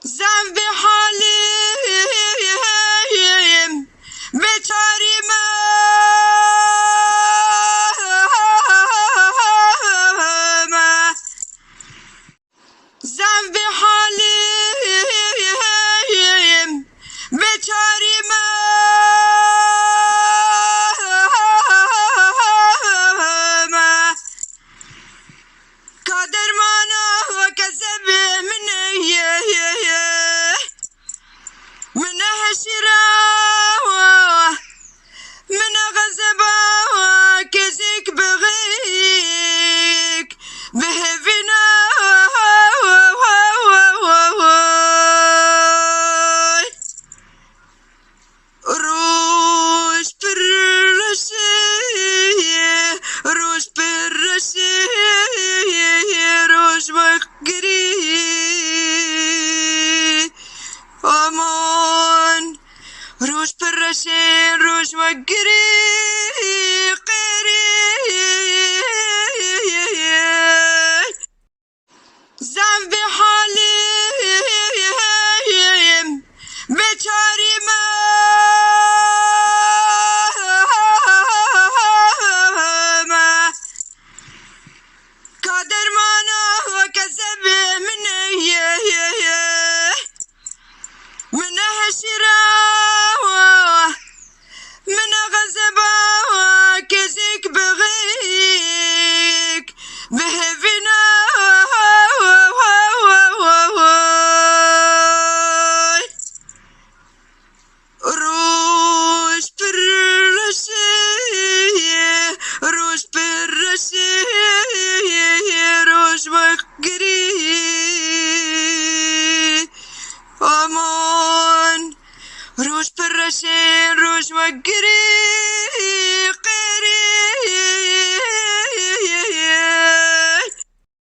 زن به حالیم بتاریم زن به حالیم بتاریم قادر مانا وكسب من هشرا من غزبا كزيك بغيك بهفنا روش برشي روش برشي روش بقري امان روش برشي روش بقري زن به حالیم بتاریم قادر مانا وكسب من هشرا من غزبا كزيك بغيك بهفنا روش برشي روش برشي روش بقري امان روش برشي روش بقري